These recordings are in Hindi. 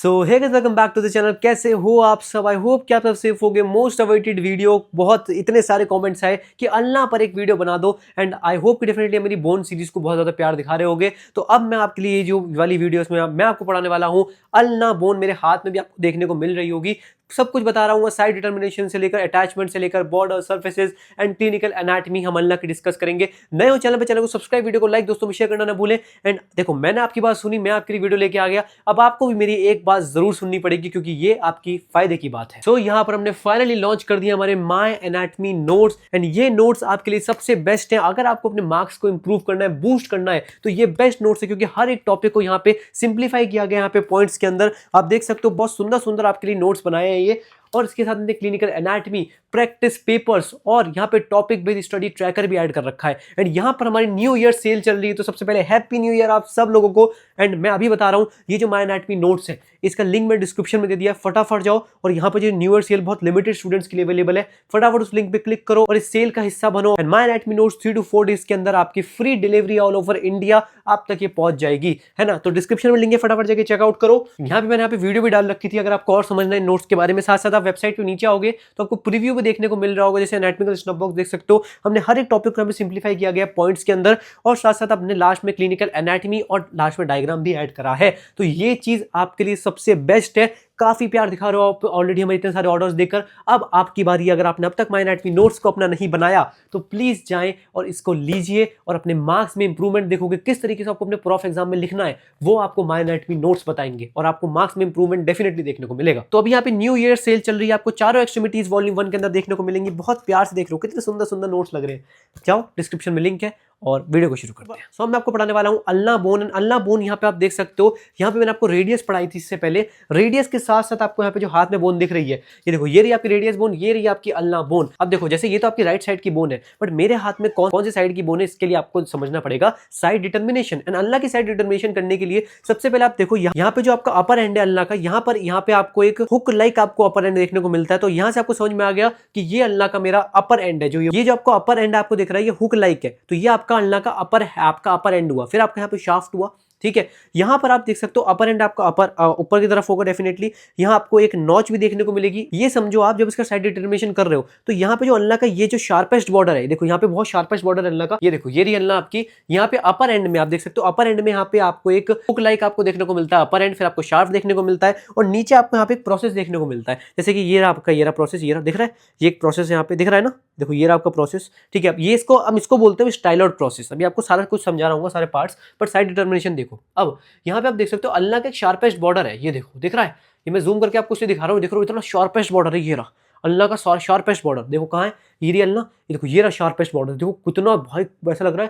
So hey guys, welcome back to the channel. कैसे हो आप सब? आई होप कि आप सब सेफ हो गए। मोस्ट अवेटेड वीडियो, बहुत इतने सारे कमेंट्स आए कि अल्लाह पर एक वीडियो बना दो, एंड आई होप कि डेफिनेटली मेरी बोन सीरीज को बहुत ज़्यादा प्यार दिखा रहे होगे। तो अब मैं आपके लिए जो वाली वीडियोस में मैं आपको पढ़ाने वाला हूँ, अल्लाह बोन मेरे हाथ में भी आपको देखने को मिल रही होगी। सब कुछ बता रहा हूँ, साइड डिटर्मिनेशन से लेकर अटैचमेंट से लेकर border, surfaces and clinical anatomy हम अल्लाह की डिस्कस करेंगे। नए हो चैनल पे, चैनल को सब्सक्राइब, वीडियो को लाइक, दोस्तों में शेयर करना ना भूलें। एंड देखो, मैंने आपकी बात सुनी, मैं आपके लिए वीडियो लेके आ गया। अब आपको भी मेरी एक बात जरूर सुननी पड़ेगी, क्योंकि ये आपकी फायदे की बात है। सो यहाँ पर हमने फाइनली लॉन्च कर दिया हमारे माय एनाटमी नोट्स, एंड ये नोट्स आपके लिए सबसे बेस्ट है। अगर आपको अपने मार्क्स को इंप्रूव करना है, बूस्ट करना है, तो ये बेस्ट नोट्स है, क्योंकि हर एक टॉपिक को यहाँ पे सिंप्लीफाई किया गया। यहाँ पे पॉइंट्स के अंदर आप देख सकते हो, बहुत सुंदर सुंदर आपके लिए नोट्स बनाए हैं ये। और इसके साथ में क्लिनिकल एनाटमी, प्रैक्टिस पेपर्स और यहाँ पे टॉपिक बेस्ड स्टडी ट्रैकर भी ऐड कर रखा है। एंड यहाँ पर हमारी न्यू ईयर सेल चल रही है, तो सबसे पहले हैप्पी न्यू ईयर आप सब लोगों को। एंड मैं अभी बता रहा हूँ, ये जो माय एनाटमी नोट्स है, इसका लिंक मैं डिस्क्रिप्शन में दे दिया, फटाफट जाओ। और यहाँ पर जो न्यू ईयर सेल बहुत लिमिटेड स्टूडेंट्स के लिए अवेलेबल है, फटाफट उस लिंक पे क्लिक करो और इस सेल का हिस्सा बनो। And my anatomy notes 3 to 4 days के अंदर आपकी free delivery all over India आप तक ये पहुंच जाएगी, है ना। तो डिस्क्रिप्शन में लिंक है, फटाफट जाके चेकआउट करो। यहाँ पे मैंने यहाँ पे वीडियो भी डाल रखी थी, अगर आपको और समझना है नोट्स के बारे में। साथ साथ आप वेबसाइट पे नीचे आओगे तो आपको प्रीव्यू भी देखने को मिल रहा होगा, जैसे एनाटमी का स्नैप बॉक्स देख सकते हो। हमने हर एक टॉपिक को सिंप्लीफाई किया गया पॉइंट्स के अंदर, और साथ साथ अपने लास्ट में क्लिनिकल एनाटमी और लास्ट में डायग्राम भी ऐड करा है। तो ये चीज आपके लिए सबसे बेस्ट है। काफी प्यार दिखा रहे हो आप ऑलरेडी हमें इतने सारे ऑर्डर्स देकर। अब आपकी बारी, अगर आपने अब तक माय एनाटमी नोट्स को अपना नहीं बनाया तो प्लीज जाएं और इसको लीजिए, और अपने मार्क्स में इंप्रूवमेंट देखोगे। किस तरीके से आपको अपने प्रॉफ एग्जाम में लिखना है वो आपको माय एनाटमी नोट्स बताएंगे, और आपको मार्क्स में इंप्रूवमेंट डेफिनेटली देखने को मिलेगा। तो अभी यहाँ पे न्यू ईयर सेल चल रही है, आपको चारों एक्सट्रीमिटीज वॉल्यूम 1 के अंदर देखने को मिलेंगी। बहुत प्यार से देख लो, कितने सुंदर सुंदर नोट्स लग रहे हैं। जाओ, डिस्क्रिप्शन में लिंक है और वीडियो को शुरू करते हैं। सो मैं आपको पढ़ाने वाला हूं अल्लाह बोन। अल्लाह बोन यहाँ पे आप देख सकते हो, यहाँ पे मैंने आपको रेडियस पढ़ाई थी इससे पहले। रेडियस के साथ साथ आपको यहाँ पे जो हाथ में बोन दिख रही है, ये देखो, ये रही आपकी रेडियस बोन, ये रही आपकी अल्लाह बोन। अब देखो, जैसे ये तो आपकी राइट साइड की बोन है, बट मेरे हाथ में कौन सी साइड की बोन है, इसके लिए आपको समझना पड़ेगा साइड डिटर्मिनेशन। एंड अल्लाह की साइड डिटर्मिनेशन करने के लिए सबसे पहले आप देखो, यहाँ पे जो आपका अपर एंड है अल्लाह का, यहाँ पे आपको एक हुक लाइक आपको अपर एंड देखने को मिलता है। तो यहाँ से आपको समझ में आ गया कि ये अल्लाह का मेरा अपर एंड है। जो ये जो आपको अपर एंड आपको दिख रहा है, ये हुक लाइक है, तो ये आपका अल्लाह का अपर है, आपका अपर एंड हुआ। फिर आपका यहाँ पे शाफ्ट हुआ, ठीक है। यहां पर आप देख सकते हो अपर एंड आपका ऊपर की तरफ होगा डेफिनेटली। यहां आपको एक नॉच भी देखने को मिलेगी। ये समझो आप जब इसका साइड डिटर्मिनेशन कर रहे हो, तो यहाँ पे जो अल्लाह का ये जो शार्पेस्ट बॉर्डर है, देखो यहाँ पे बहुत शार्पेस्ट बॉर्डर है अल्लाह का। ये देखो, ये रही अल्लाह आपकी। यहाँ पे अपर एंड में आप देख सकते हो, अपर एंड में यहाँ पे आपको एक हुक लाइक आपको देखने को मिलता है अपर एंड, फिर आपको शार्प देखने को मिलता है, और नीचे आपको यहाँ पे एक प्रोसेस देखने को मिलता है। जैसे कि ये रहा आपका, ये रहा प्रोसेस, ये रहा दिख रहा है, ये एक प्रोसेस यहाँ पे दिख रहा है ना, देखो ये रहा आपका प्रोसेस, ठीक है। अब ये इसको बोलते हैं स्टाइलॉइड प्रोसेस। अभी आपको सारा कुछ समझा रहा हूँ, सारे पार्ट्स, पर साइड डिटर्मिनेशन देखो। अब यहाँ पे आप देख सकते हो अल्लाह का एक शार्पेस्ट बॉर्डर है, ये देखो दिख रहा है। ये मैं जूम करके आपको इसलिए दिखा रहा हूँ, देखो इतना शार्पेस्ट बॉर्डर है। ये रहा अल्लाह का शार्पेस्ट बॉर्डर, देखो कहाँ है, ये रही अल्लाह, ये देखो ये रहा शार्पेस्ट बॉर्डर। देखो कितना भाई ऐसा लग रहा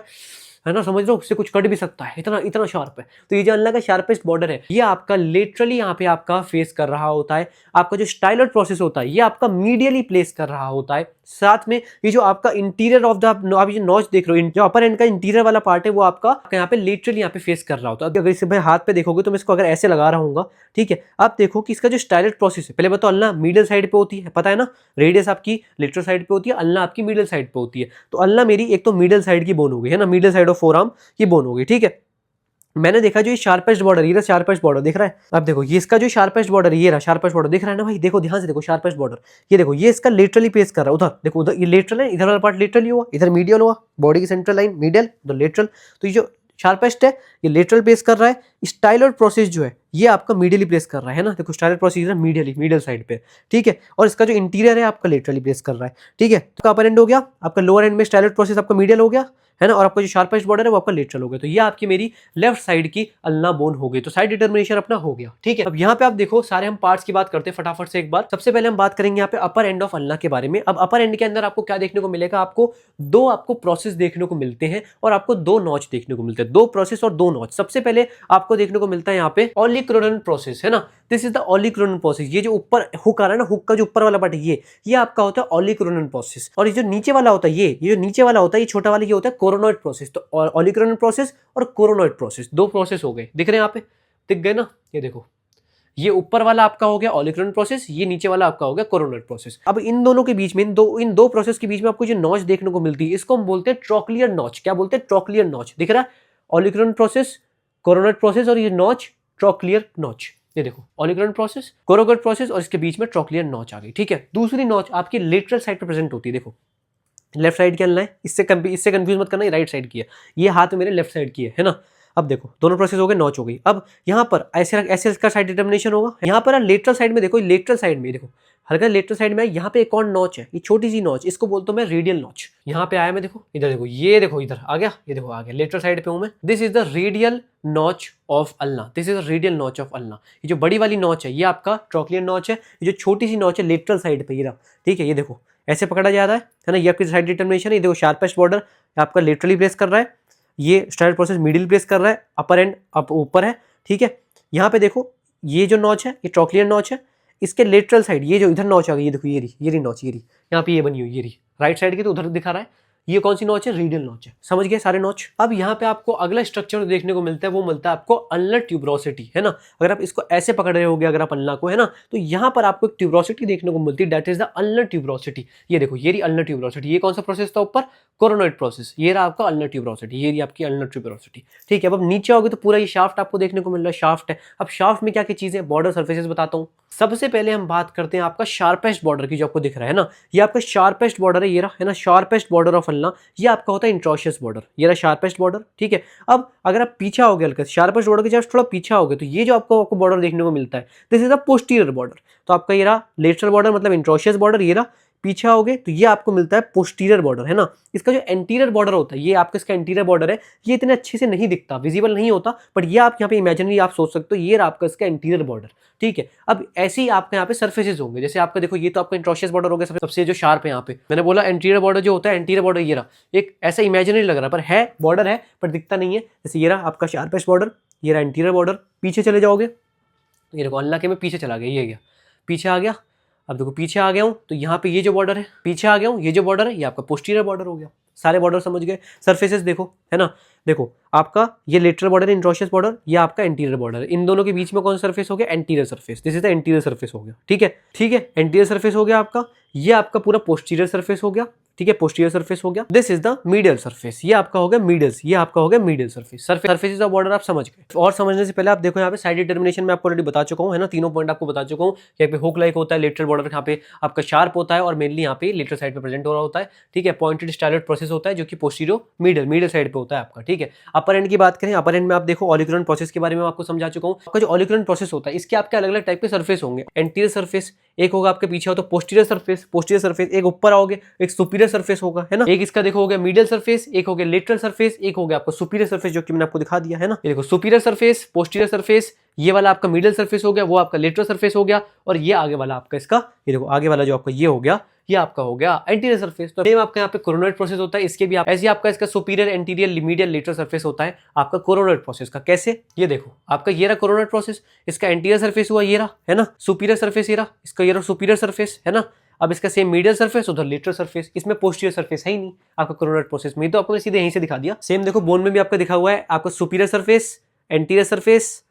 है ना, समझ लो उससे कुछ कट भी सकता है, इतना इतना शार्प है। तो ये जो अल्लाह का शार्पेस्ट बॉर्डर है, ये आपका लेटरली यहाँ पे आपका फेस कर रहा होता है। आपका जो स्टाइलॉइड प्रोसेस होता है, ये आपका मीडियली प्लेस कर रहा होता है। साथ में ये जो आपका इंटीरियर ऑफ द, आप ये नॉच देख रहे हो, जो अपर एंड का इंटीरियर वाला पार्ट है, वो आपका यहाँ पे लेटरली यहाँ पे फेस कर रहा होता है। अगर इसे भाई हाथ पे देखोगे, तो मैं इसको अगर ऐसे लगा रहा हूँ, ठीक है, आप देखो कि इसका जो स्टाइलॉइड प्रोसेस है, पहले बताओ अल्लाह मिडिल साइड पे होती है, पता है ना, रेडियस आपकी लेटरल साइड पे होती है, अल्लाह आपकी मिडिल साइड पे होती है। तो अल्लाह मेरी एक तो मिडिल साइड की बोन हो गई, है ना, मिडिल साइड ऑफ फोरआर्म की बोन हो गई, ठीक है। मैंने देखा जो ये शार्पेस्ट बॉर्डर, ये शार्पेस्ट बॉर्डर दिख रहा है। अब देखो, ये इसका जो शार्पेस्ट बॉर्डर, ये रहा शार्पेस्ट बॉर्डर दिख रहा है ना भाई, देखो ध्यान से देखो शार्पेस्ट बॉर्डर। ये देखो, ये इसका लेटरली पेस कर रहा है उधर, देखो उधर ये लेटरल है, इधर वाला पार्ट लेटरली हुआ, इधर मीडियल हुआ, बॉडी की सेंट्रल लाइन मीडियल, उधर लेटरल। तो ये जो शार्पेस्ट है, ये लेटरल पेस कर रहा है। स्टाइलॉइड प्रोसेस जो है, ये आपका मीडियली प्लेस कर रहा है ना, देखो स्टाइलॉइड प्रोसेस है मीडियली, मिडिल साइड पे, ठीक है। और इसका जो इंटीरियर है आपका लेटरली प्लेस कर रहा है, ठीक है। तो अपर एंड हो गया, आपका लोअर एंड में स्टाइलॉइड प्रोसेस आपका मीडियल हो गया, है ना, और आपका जो शार्पेस्ट बॉर्डर है वो आपका लेटरल हो गया। तो ये आपकी मेरी लेफ्ट साइड की अल्लाह बोन हो गई। तो साइड डिटर्मिनेशन अपना हो गया, ठीक है। अब यहाँ पे आप देखो, सारे हम पार्ट्स की बात करते हैं फटाफट से एक बार। सबसे पहले हम बात करेंगे यहाँ पे अपर एंड ऑफ अल्लाह के बारे में। अब अपर एंड के अंदर आपको क्या देखने को मिलेगा, आपको दो आपको प्रोसेस देखने को मिलते हैं, और आपको दो नॉच देखने को मिलते हैं, दो प्रोसेस और दो नॉच। सबसे पहले आपको देखने को मिलता है यहाँ पे ऑलिक्रोनन प्रोसेस, है ना, दिस इज द ऑलिक्रोनन प्रोसेस। ये जो ऊपर हुक आ रहा है ना, हुक का जो ऊपर वाला पार्ट है, ये आपका होता है ऑलिक्रोनन प्रोसेस। और ये जो नीचे वाला होता है, ये जो नीचे वाला होता है, ये छोटा वाला, ये होता है कोरोनॉइड प्रोसेस। तो ऑलिक्रोनन प्रोसेस और कोरोनॉइड प्रोसेस, दो प्रोसेस हो गए, दिख रहे हैं यहाँ पे, दिख गए ना, ये देखो, ये ऊपर वाला आपका हो गया ऑलिक्रोनन प्रोसेस, ये नीचे वाला आपका हो गया कोरोनॉइड प्रोसेस। अब इन दोनों के बीच में, इन दो प्रोसेस के बीच में आपको जो नॉच देखने को मिलती है, इसको हम बोलते हैं ट्रोक्लियर नॉच। क्या बोलते हैं? Trochlear notch. दिख रहा है, ऑलिक्रोनन प्रोसेस, कोरोनॉइड प्रोसेस, और ये नॉच ट्रोक्लियर नॉच। ये देखो ऑलिगुलर प्रोसेस, कोरोगेट प्रोसेस, और इसके बीच में ट्रोक्लियर नॉच आ गई। ठीक है, दूसरी नॉच आपकी लेटरल साइड पे प्रेजेंट होती है। देखो लेफ्ट साइड की अल्ना है, इससे कंफ्यूज मत करना, ये राइट साइड की है, ये हाथ मेरे लेफ्ट साइड की है ना। अब देखो दोनों प्रोसेस हो गए, नॉच हो गई। अब यहाँ पर ऐसे ऐसे इसका साइड डिटर्मिनेशन होगा। यहाँ पर लेटरल साइड में देखो, लेटरल साइड में देखो हल्का लेटरल साइड में यहाँ पे एक और नॉच है, ये छोटी सी नॉच, इसको बोलता हूँ मैं रेडियल नॉच। यहाँ पे आया मैं, देखो इधर देखो, ये देखो इधर आ गया, ये देखो आ गया, लेटरल साइड पे हूँ मैं। This is the radial notch of ulna, this is the radial notch of ulna. ये जो बड़ी वाली नॉच है ये आपका ट्रोक्लियर नॉच है, ये जो छोटी सी नॉच है लेटरल साइड पे ये रहा। ठीक है, ये देखो ऐसे पकड़ा जा रहा है ना, ये आपकी साइड डिटर्मिनेशन है। ये देखो शार्पेस्ट बॉर्डर आपका लेटरली प्लेस कर रहा है, ये स्टाइल प्रोसेस मिडिल प्लेस कर रहा है, अपर एंड अप ऊपर है। ठीक है, यहाँ पे देखो ये जो नॉच है ये ट्रोक्लियर नॉच है, इसके लेटरल साइड ये जो इधर नॉच आ गई, ये देखो ये रही नॉच, ये रही यहाँ पे ये बनी हुई, ये रही राइट साइड की, तो उधर दिखा रहा है। ये कौन सी नॉच है? रेडियल नॉच है। समझ गए सारे नॉच। अब यहाँ पे आपको अगला स्ट्रक्चर देखने को मिलता है, वो मिलता है आपको अल्नर ट्यूबरोसिटी, है ना। अगर आप इसको ऐसे पकड़ रहे होगे अगर आप अल्ना को, है ना, तो यहाँ पर आपको एक ट्यूबरोसिटी देखने को मिलती है, that is the ulnar tuberosity. ये देखो ये रही अल्नर ट्यूबरोसिटी। ये कौन सा प्रोसेस था ऊपर? Coronoid process. ये रहा आपका अल्नर ट्यूबरोसिटी, ये रही आपकी अल्नर ट्यूबरोसिटी। ठीक है, अब नीचे आओगे तो पूरा ये शाफ्ट आपको देखने को मिल रहा है, शाफ्ट है। अब शाफ्ट में क्या क्या चीजें, बॉर्डर सर्फेसेस बताता हूँ। सबसे पहले हम बात करते हैं आपका शार्पेस्ट बॉर्डर की, जो आपको दिख रहा है ना, ये आपका शार्पेस्ट बॉर्डर है, ये रहा, है ना, शार्पेस्ट बॉर्डर ऑफ अल्ना। ये आपका होता है इंट्रोशियस बॉर्डर, ये रहा शार्पेस्ट बॉर्डर। ठीक है, अब अगर आप पीछे आओगे हल्का शार्पेस्ट बॉर्डर के जस्ट थोड़ा पीछे आओगे तो ये जो आपको बॉर्डर देखने को मिलता है, this is the posterior border. तो आपका ये रहा लेटरल बॉर्डर, मतलब इंट्रोशियस बॉर्डर, ये रहा। पीछे आओगे तो ये आपको मिलता है पोस्टीरियर बॉर्डर, है ना। इसका जो एंटीरियर बॉर्डर होता है, ये आपका इसका एंटीरियर बॉर्डर है, ये इतने अच्छे से नहीं दिखता, विजिबल नहीं होता, बट ये आप यहाँ पे इमेजिनरी आप सोच सकते हो, ये आपका इसका इंटीरियर बॉर्डर। ठीक है, अब ऐसे ही आपके यहाँ पे सर्फेसेस होंगे, जैसे आपका देखो ये तो आपका इंट्रोशियस बॉर्डर हो गया सबसे जो शार्प है। यहाँ पे मैंने बोला एंटीरियर बॉर्डर जो होता है, एंटीरियर बॉर्डर ये रहा, एक ऐसा इमेजिनरी लग रहा है पर है, बॉर्डर है पर दिखता नहीं है। जैसे ये रहा आपका शार्पेस्ट बॉर्डर, ये रहा इंटीरियर बॉर्डर। पीछे चले जाओगे, ये देखो अल्लाह के मैं पीछे चला गया, ये गया पीछे आ गया। अब देखो पीछे आ गया हूँ तो यहाँ पे ये जो बॉर्डर है, पीछे आ गया हूँ, ये जो बॉर्डर है ये आपका पोस्टीरियर बॉर्डर हो गया। सारे बॉर्डर समझ गए। सर्फेसेस देखो, है ना, देखो आपका ये लेटरल बॉर्डर है, इंट्रोशियस बॉर्डर, ये आपका एंटीरियर बॉर्डर है। इन दोनों के बीच में कौन सा सर्फेस हो गया? Anterior surface. This is the anterior surface हो गया। ठीक है, ठीक है, एंटीरियर सर्फेस हो गया आपका। ये आपका पूरा पोस्टीरियर सर्फेस हो गया। ठीक है, पोस्टीरियर सर्फेस हो गया। This is the medial surface, ये आपका हो गया मीडियल, ये आपका हो गया medial surface. Surfaces of border आप समझ गए। और समझने से पहले आप देखो यहाँ पे साइड डिटर्मिनेशन में आपको ऑलरेडी बता चुका हूँ, है ना, तीनों पॉइंट आपको बता चुका हूँ। यहाँ पे हुक लाइक होता है, लेटरल बॉर्डर यहाँ पे आपका शार्प होता है और मेनली यहाँ पे लेटरल साइड पे प्रेजेंट हो रहा होता है। ठीक है, पॉइंटेड स्टाइलर प्रोसेस होता है जो कि पोस्टीरियर मीडियल साइड पे होता है आपका। ठीक है, अपर एंड की बात करें, अपर एंड में आप देखो ऑलिगुलर प्रोसेस के बारे में आपको समझा चुका हूँ। आपका जो ऑलिगुलर प्रोसेस होता है इसके आपके अलग अलग टाइप के सर्फेस होंगे। एंटीरियर सर्फेस एक होगा आपके पीछे हो तो पोस्टीरियर सर्फेस, एक ऊपर आओगे एक सुपीरियर सर्फेस होगा, है ना। एक इसका देखो हो गया मीडियल सर्फेस, एक हो गया लेटरल सर्फेस, एक हो गया आपका सुपीरियर सर्फेस जो कि मैंने आपको दिखा दिया, है ना। ये देखो सुपीरियर सर्फेस, पोस्टीरियर सर्फेस, ये वाला आपका मिडिल सर्फेस हो गया, वो आपका लेटरल सर्फेस हो गया, और ये आगे वाला आपका इसका, ये देखो आगे वाला जो आपका ये हो गया, ये आपका हो गया एंटीरियर सर्फेस। तो सेम आपका यहाँ पे कोरोनॉइड प्रोसेस होता है, इसके भी आप ऐसे आपका इसका superior, anterior, medial, lateral surface होता है आपका कोरोनॉइड प्रोसेस का। कैसे? ये देखो आपका ये रहा कोरोनॉइड प्रोसेस, इसका एंटीरियर सर्फेस हुआ ये रहा, है ना, सुपीरियर सर्फेस ये रहा, इसका ये रहा सुपीरियर सर्फेस, है ना। अब इसका सेम मीडियल सर्फेस, उधर लेटरल सर्फेस, इसमें पोस्टीरियर सर्फेस है ही नहीं आपका कोरोनॉइड प्रोसेस में, तो आपको सीधे यहीं से दिखा दिया। सेम देखो बोन में भी आपका दिखा हुआ है आपका superior surface, anterior surface,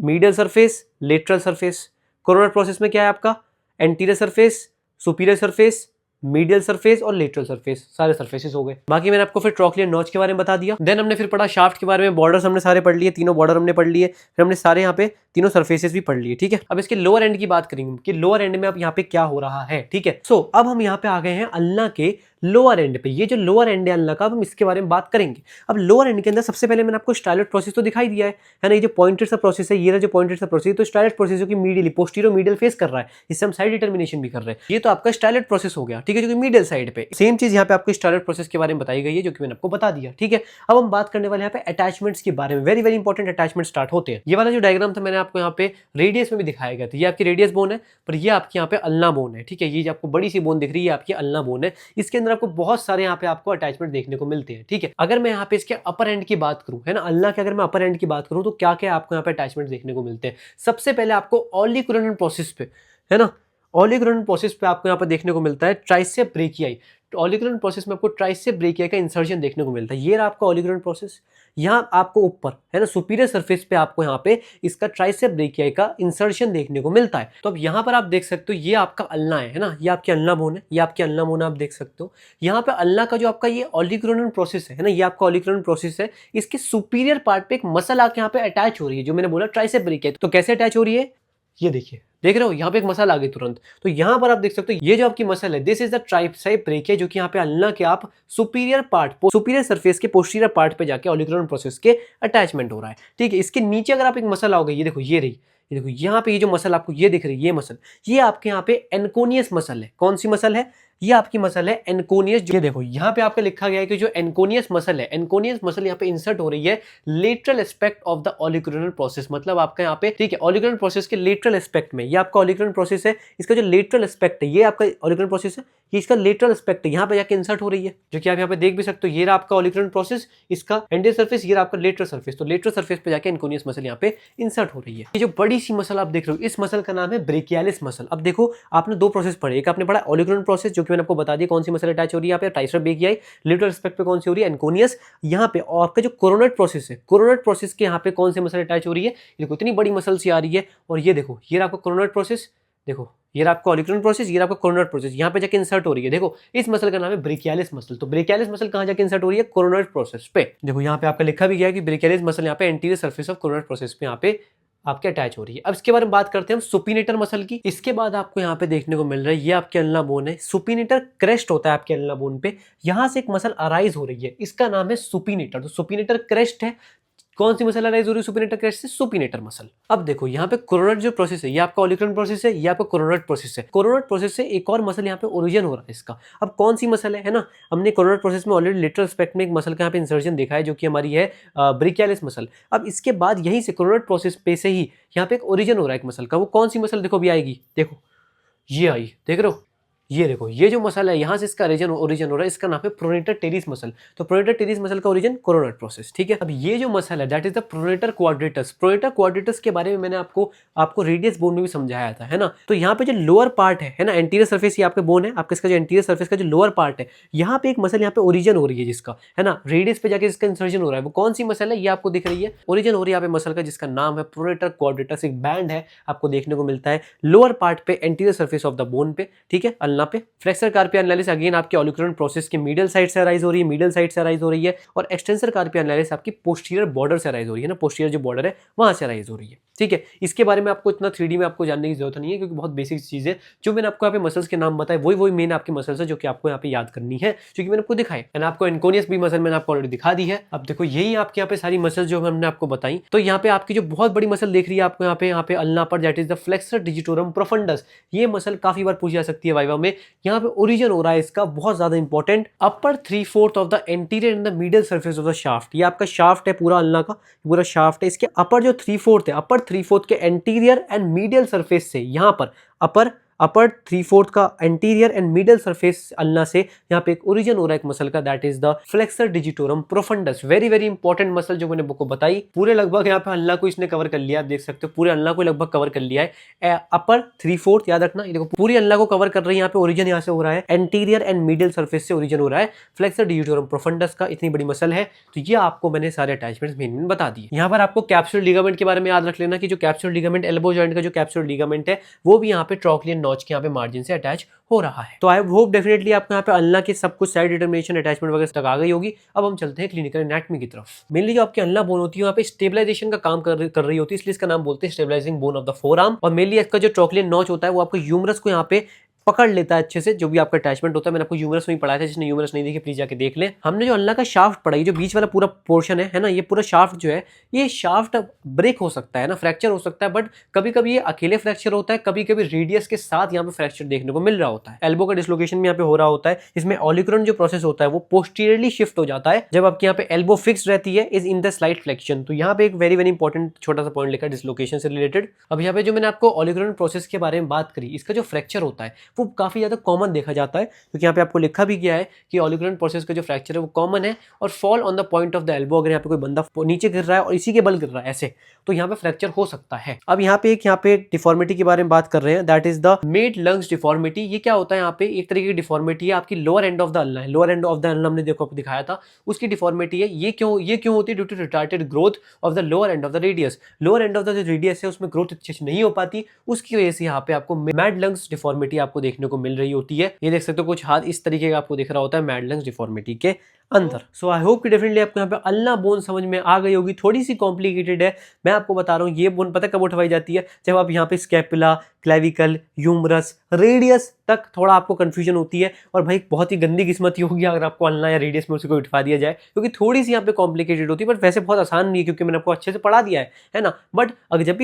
medial surface, lateral surface. Coronoid process में क्या है आपका? Anterior surface, superior surface, medial surface और लेटरल सर्फेस, सारे सर्फेसेस हो गए। बाकी मैंने आपको फिर ट्रोक्लियर नॉच के बारे में बता दिया। देन हमने फिर पढ़ा शाफ्ट के बारे में, बॉर्डर्स हमने सारे पढ़ लिए, तीनों बॉर्डर हमने पढ़ लिए, फिर हमने सारे यहाँ पे तीनों सर्फेसेस भी पढ़ लिए। ठीक है, अब इसके लोअर एंड की बात करेंगे कि लोअर एंड में अब यहाँ पे क्या हो रहा है। ठीक है, सो अब हम यहाँ पे आ गए हैं अल्ना के लोअर एंड पे। ये जो लोअर एंड है अल्ना का, अब हम इसके बारे में बात करेंगे। अब लोअर एंड के अंदर सबसे पहले मैंने आपको स्टाइलट प्रोसेस तो दिखाई दिया है ना। ये जो पॉइंटेड सा प्रोसेस है, ये रहा जो पॉइंटेड सा प्रोसेस, तो स्टाइलट प्रोसेस जो कि मीडियली पोस्टीरियर मीडियल फेस कर रहा है, इससे हम साइड डिटर्मिनेशन भी कर रहे हैं। ये तो आपका स्टाइलट प्रोसेस हो गया। ठीक है, जो कि मीडियल साइड पे। सेम चीज यहाँ पे आपको स्टाइलट प्रोसेस के बारे में बताई गई है, जो कि मैंने आपको बता दिया। ठीक है, अब हम बात करने वाले यहाँ पे अटैचमेंट्स के बारे में। Very very important attachment start होते हैं। ये वाला जो डायग्राम था मैंने आपको यहाँ पे रेडियस में भी दिखाया गया था, ये आपकी रेडियस बोन है, पर ये आपके यहाँ पे अल्ना बोन है। ठीक है, ये जो आपको बड़ी सी बोन दिख रही है आपकी अल्ना बोन है, इसके अंदर आपको बहुत सारे यहाँ पे आपको अटैचमेंट देखने को मिलते हैं। ठीक है, अगर मैं यहाँ पे इसके अपर एंड की बात करूँ, है ना, अल्ना के अगर मैं अपर एंड की बात करूँ तो क्या क्या आपको यहाँ पे अटैचमेंट देखने को मिलते हैं। सबसे पहले आपको ऑलिगुलर प्रोसेस पे, है ना, ऑलिगुलर प्रोसेस पे आपको यहाँ पे देखने को मिलता है ट्राइसेप ब्रेकियाई। ऑलिगुलर प्रोसेस में आपको ट्राइसेप ब्रेकियाई का इंसर्शन देखने को मिलता है। ये रहा आपका ऑलिगुलर प्रोसेस, यहाँ आपको ऊपर, है ना, सुपीरियर सरफेस पे आपको यहाँ पे इसका ट्राइसेप ब्रेकियाई का इंसर्शन देखने को मिलता है। तो अब यहाँ पर आप देख सकते हो ये आपका अल्ना है ना, ये आपकी अल्ना बोन है, ये आपकी अल्ना बोन आप देख सकते हो। यहाँ पे अल्ना का जो आपका ये ऑलिगुलर प्रोसेस है ना, ये आपका ऑलिगुलर प्रोसेस है, इसके सुपीरियर पार्ट पे एक मसल आके यहाँ पे अटैच हो रही है, जो मैंने बोला ट्राइसेप ब्रेकियाई। तो कैसे अटैच हो रही है? ये देखिए, देख रहे हो यहाँ पे एक मसल आ गई तुरंत। तो यहाँ पर आप देख सकते हो ये जो आपकी मसल है, this is the tricep brachia, जो कि यहाँ पे अल्ना के आप सुपीरियर सरफेस के पोस्टीरियर पार्ट पे जाके ऑलिगोडेंड्रोन प्रोसेस के अटैचमेंट हो रहा है। ठीक है, इसके नीचे अगर आप एक मसल आओगे, ये देखो ये रही, ये देखो यहाँ पे ये जो मसल आपको ये दिख रही है, ये मसल, ये आपके यहाँ पे एनकोनियस मसल है। कौन सी मसल है? ये आपकी मसल है एनकोनियस। ये देखो यहाँ पे आपका लिखा गया है कि जो एनकोनियस मसल है, एनकोनियस मसल यहाँ पे इंसर्ट हो रही है lateral aspect of the olecranon process. मतलब आपका यहाँ पे, ठीक है, ऑलिगोडेंड्रोन प्रोसेस के लेटरल एस्पेक्ट में, ये आपका ऑलिगोडेंड्रोन प्रोसेस है, इसका जो लेटरल एस्पेक्ट है, ये आपका ऑलिगोडेंड्रोन प्रोसेस है, ये इसका लेटरल एस्पेक्ट है, यहाँ पे जाके इंसर्ट हो रही है, जो कि आप यहाँ पे देख भी सकते हो। ये रहा आपका ऑलिगोडेंड्रोन प्रोसेस, इसका एंटीरियर सरफेस, ये रहा आपका लेटरल सरफेस। तो लेटरल सरफेस पे जाके एनकोनियस मसल यहाँ पे इंसर्ट हो रही है। ये जो बड़ी सी मसल आप देख रहे हो, इस मसल का नाम है ब्रेकियालिस मसल। अब देखो, आपने दो प्रोसेस पढ़े, एक आपने पढ़ा ऑलिगोडेंड्रोन प्रोसेस, जो कि मैंने आपको बता दिया कौन सी मसल अटैच हो रही है यहाँ पे, ट्राइसेप ब्रेकियाई। लेटरल एस्पेक्ट पे कौन सी हो रही है? एनकोनियस। यहाँ पे और आपका जो कोरोनेट प्रोसेस है, कोरोनेट प्रोसेस के यहाँ पे कौन सी मसल अटैच हो रही है? देखो इतनी बड़ी मसल सी आ रही है, और ये देखो ये आपका कोरोनेट प्रोसेस, देखो ये आपका ऑलिगोडेंड्रोन प्रोसेस, ये आपका कोरोनेट प्रोसेस, यहाँ पे जाके इंसर्ट हो रही है। देखो इस मसल का नाम है ब्रेकियालिस मसल। तो ब्रेकियालिस मसल कहाँ जाके इंसर्ट हो रही है? कोरोनेट प्रोसेस पे। देखो यहाँ पे आपका लिखा भी गया है कि ब्रेकियालिस मसल यहाँ पे anterior surface of coronet process पे यहाँ पे आपके अटैच हो रही है। अब इसके बारे में बात करते हैं हम सुपिनेटर मसल की। इसके बाद आपको यहाँ पे देखने को मिल रहा है, ये आपके अल्ना बोन है, सुपिनेटर क्रेस्ट होता है आपके अल्ना बोन पे, यहाँ से एक मसल अराइज हो रही है, इसका नाम है सुपिनेटर। तो सुपिनेटर क्रेस्ट है। कौन सी मसल अराइज हो रही है सुपिनेटर क्रेस्ट से? Supinator muscle. अब देखो यहाँ पे कोरोनेट जो प्रोसेस है, ये आपका ऑलिगोडेंड्रोन प्रोसेस है, ये आपका कोरोनेट प्रोसेस है। कोरोनेट प्रोसेस से एक और मसल यहाँ पे ओरिजिन हो रहा है इसका। अब कौन सी मसल है ना, हमने कोरोनेट प्रोसेस में ऑलरेडी लेटरल एस्पेक्ट में एक मसल का यहाँ पे इंसर्जन देखा है, जो कि हमारी है ब्रेकियालिस मसल। अब इसके बाद यहीं से कोरोनेट प्रोसेस पे से ही यहाँ पे एक ओरिजिन हो रहा है एक मसल का। वो कौन सी मसल देखो अभी आएगी, देखो ये आई, देख रहे हो, ये देखो ये जो मसल है यहाँ से इसका ओरिजिन हो रहा है, इसका नाम है प्रोनेटर टेरिस मसल। तो प्रोनेटर टेरिस मसल का ओरिजिन कोरोनेट प्रोसेस। ठीक है, अब ये जो मसल है that is the pronator quadratus. Pronator quadratus के बारे में मैंने आपको रेडियस बोन में भी समझाया था, है ना। तो यहाँ पे जो लोअर पार्ट है ना, एंटीरियर सरफेस, ये आपके बोन है आपका, इसका जो एंटीरियर सरफेस का जो लोअर पार्ट है, यहाँ पे एक मसल यहाँ पे ओरिजिन हो रही है जिसका, है ना, रेडियस पे जाके इसका इंसर्जन हो रहा है। वो कौन सी मसल है? ये आपको दिख रही है, ओरिजिन हो रही है यहाँ पे मसल का, जिसका नाम है प्रोनेटर क्वाड्रेटस। एक बैंड है आपको देखने को मिलता है लोअर पार्ट पे, anterior surface of the bone पे, ठीक है, अल्ना पे। फ्लेक्सर कार्पिया एनालिसिस अगेन आपके ऑलिगोडेंड्रोन प्रोसेस के मिडल साइड से अराइज हो रही है, मिडल साइड से अराइज हो रही है। और एक्सटेंसर कार्पिया एनालिसिस आपकी पोस्टीरियर बॉर्डर से अराइज हो रही है ना, पोस्टीरियर जो बॉर्डर है वहां से अराइज हो रही है। ठीक है, इसके बारे में आपको इतना 3D में आपको जानने की जरूरत नहीं है, क्योंकि बहुत बेसिक चीज है। जो मैंने आपको यहाँ पे मसल्स के नाम बताए वही मेन आपकी मसल्स है, जो कि आपको यहाँ पे याद करनी है, क्योंकि मैंने आपको दिखाई है। आपको एनकोनियस भी मसल मैंने आपको ऑलरेडी दिखा दी है। अब देखो यही आपके यहाँ पे सारी मसल्स जो हमने आपको बताई। तो यहाँ पे आपकी जो बहुत बड़ी मसल देख रही है आपको यहाँ पे अल्ना पर, that is the flexor digitorum profundis. ये मसल काफी बार पूछी जा सकती है वाइवा में। यहाँ पे ओरिजिन हो रहा है इसका, बहुत ज्यादा important, upper 3/4 of the anterior and the middle surface of the shaft. ये आपका शाफ्ट है पूरा अल्ना का, पूरा शाफ्ट है। इसके अपर जो 3/4 है, अपर 3/4 के एंटीरियर एंड मीडियल सरफेस से, यहाँ पर अपर 3/4 का anterior and middle surface ulna से यहाँ पे एक ओरिजिन हो रहा है एक मसल का, that is the flexor digitorum profundis. Very very important muscle जो मैंने आपको बताई। पूरे लगभग यहाँ पे अल्ना को इसने कवर कर लिया, आप देख सकते हो पूरे अल्ना को लगभग कवर कर लिया है। अपर 3/4 याद रखना, ये देखो पूरी अल्ना को कवर कर रही है। यहाँ पे ओरिजिन यहाँ से हो रहा है, एंटीरियर एंड मिडल सरफेस से ओरिजिन हो रहा है फ्लेक्सर डिजिटोरम प्रोफंडस का। इतनी बड़ी मसल है, तो ये आपको मैंने सारे अटैचमेंट्स मेन बता दिए। यहाँ पर आपको कैप्सूल लिगामेंट के बारे में याद रख लेना कि जो कैप्सूल लिगामेंट, एल्बो जॉइंट का जो कैप्सूल लिगामेंट है, वो भी यहाँ पे ट्रॉक्लियन नॉच के यहाँ पे मार्जिन से अटैच हो रहा है। तो आई होप डेफिनेटली आपको यहाँ पे अल्ना के सब कुछ साइड डिटर्मिनेशन, अटैचमेंट वगैरह तक आ गई होगी। अब हम चलते हैं क्लिनिकल एनाटॉमी की तरफ। मेनली जो आपकी अल्ना बोन होती है वहाँ पे स्टेबलाइजेशन का काम कर रही होती है, इसलिए इसका नाम बोलते हैं stabilizing bone of the forearm. और मेनली इसका जो ट्रॉक्लियन नॉच होता है वो आपको ह्यूमरस को यहाँ पे पकड़ लेता है अच्छे से, जो भी आपका अटैचमेंट होता है। मैंने आपको ह्यूमरस में ही पढ़ाया था, जिसने ह्यूमरस नहीं देखी प्लीज जाके देख ले। हमने जो अल्ना का शाफ्ट पढ़ा, ये जो बीच वाला पूरा पोर्शन है ना, ये पूरा शाफ्ट जो है, ये शाफ्ट ब्रेक हो सकता है ना, फ्रैक्चर हो सकता है, बट कभी कभी ये अकेले फ्रैक्चर होता है, कभी कभी रेडियस के साथ यहाँ पे फ्रैक्चर देखने को मिल रहा होता है। एल्बो का डिस्लोकेशन भी यहाँ पे हो रहा होता है। इसमें ऑलिगोडेंड्रोन जो प्रोसेस होता है वो पोस्टीरियरली शिफ्ट हो जाता है जब आपके यहाँ पे एल्बो फिक्स रहती है, is in the slight flexion. तो यहाँ पे एक वेरी वेरी इंपॉर्टेंट छोटा सा पॉइंट लिखा है डिस्लोकेशन से रिलेटेड। अब यहाँ पे जो मैंने आपको ऑलिगोडेंड्रोन प्रोसेस के बारे में बात करी, इसका जो फ्रैक्चर होता है वो काफी ज्यादा कॉमन देखा जाता है, क्योंकि यहाँ पे आपको लिखा भी गया है कि ऑलिगोडेंड्रोन प्रोसेस का जो फ्रैक्चर है वो कॉमन है और fall on the point of the elbow. अगर यहाँ पे कोई बंदा नीचे गिर रहा है और इसी के बल गिर रहा है ऐसे, तो यहाँ पे फ्रैक्चर हो सकता है। अब यहाँ पे डिफॉर्मिटी के बारे में बात कर रहे हैं, that is the made lungs deformity. ये क्या होता है? यहाँ पे एक तरीके की डिफॉर्मिटी है, आपकी lower end of the ulna है, lower end of the ulna हमने देखो दिखाया था, उसकी डिफॉर्मिटी है। ये क्यों होती है? Due to retarded growth of the lower end of the radius. Lower end of the जो रेडियस है उसमें ग्रोथ अच्छे से नहीं हो पाती, उसकी वजह से यहाँ पे आपको मैड लंग्स डिफॉर्मिटी आपको देखने को मिल रही होती है। ये देख सकते हो कुछ हाथ इस तरीके का आपको दिख रहा होता है मैड लंग्स डिफॉर्मिटी के अंदर। सो आई होप कि डेफिनेटली आपको यहाँ पे अल्ना बोन समझ में आ गई होगी। थोड़ी सी कॉम्प्लिकेटेड है, मैं आपको बता रहा हूँ। ये बोन पता कब उठवाई जाती है? जब आप यहाँ पे स्कैपुला, क्लेविकल, ह्यूमरस, रेडियस तक थोड़ा आपको कंफ्यूजन होती है। और भाई बहुत ही गंदी किस्मत ही होगी अगर आपको अल्ना या रेडियस में उसे कोई उठवा दिया जाए, क्योंकि थोड़ी सी यहाँ पे कॉम्प्लिकेटेड होती है। बट वैसे बहुत आसान नहीं है, क्योंकि मैंने आपको अच्छे से पढ़ा दिया है ना। बट अगर जब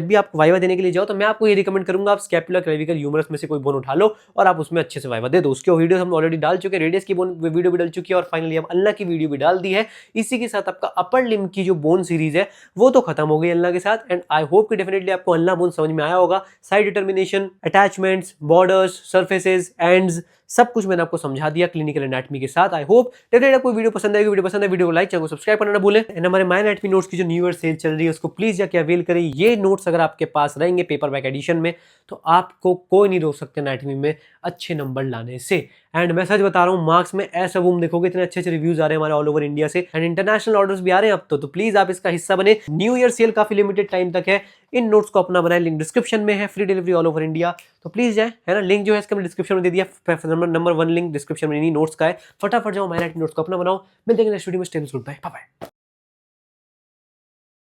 भी आप वाइवा देने के लिए जाओ, तो मैं आपको ये रिकमेंड करूंगा, आप स्कैपुला, क्लेविकल, ह्यूमरस में से कोई बोन उठा लो और आप उसमें अच्छे से वाइवा दे दो। उसके वीडियो हम ऑलरेडी डाल चुके हैं, रेडियस की बोन वीडियो भी डाल चुकी है, और फाइनली हम अल्ना की वीडियो भी डाल दी है। इसी के साथ आपका अपर लिम्ब की जो बोन सीरीज है वो तो खत्म हो गई अल्ना के साथ। एंड आई होप कि डेफिनेटली आपको अल्ना बोन समझ में आया होगा। Side determination, attachments, borders, surfaces, ends, सब कुछ मैंने आपको समझा दिया क्लिनिकल एनाटॉमी के साथ। आई होप डेफिनेटली आपको वीडियो पसंद आएगी। वीडियो पसंद है, वीडियो को लाइक, चैनल को सब्सक्राइब करना ना भूलें। एंड हमारे माय एनाटॉमी नोट्स की जो न्यू ईयर सेल चल रही है उसको प्लीज जाके अवेल करें। ये नोट्स अगर आपके पास रहेंगे पेपर बैक एडिशन में, तो आपको कोई नहीं रोक सकते एनाटॉमी में अच्छे नंबर लाने से। एंड मैं सच बता रहा हूँ, मार्क्स में ऐसा बूम देखोगे, इतने अच्छे अच्छे रिव्यूज आ रहे हैं हमारे ऑल ओवर इंडिया से, एंड इंटरनेशनल ऑर्डर्स भी आ रहे हैं अब तो प्लीज आप इसका हिस्सा बने। न्यू ईयर सेल काफी लिमिटेड टाइम तक है। इन नोट्स को अपना बनाए, लिंक डिस्क्रिप्शन में है, free delivery all over India, तो प्लीज जाए, है ना। लिंक जो है इसका मैंने डिस्क्रिप्शन में दे दिया, नंबर 1 लिंक डिस्क्रिप्शन में नहीं, नोट्स का है। फटाफट जाओ, माय एनाटॉमी नोट्स को अपना बनाओ। मिलते हैं नेक्स्ट वीडियो में। Stay good bye bye.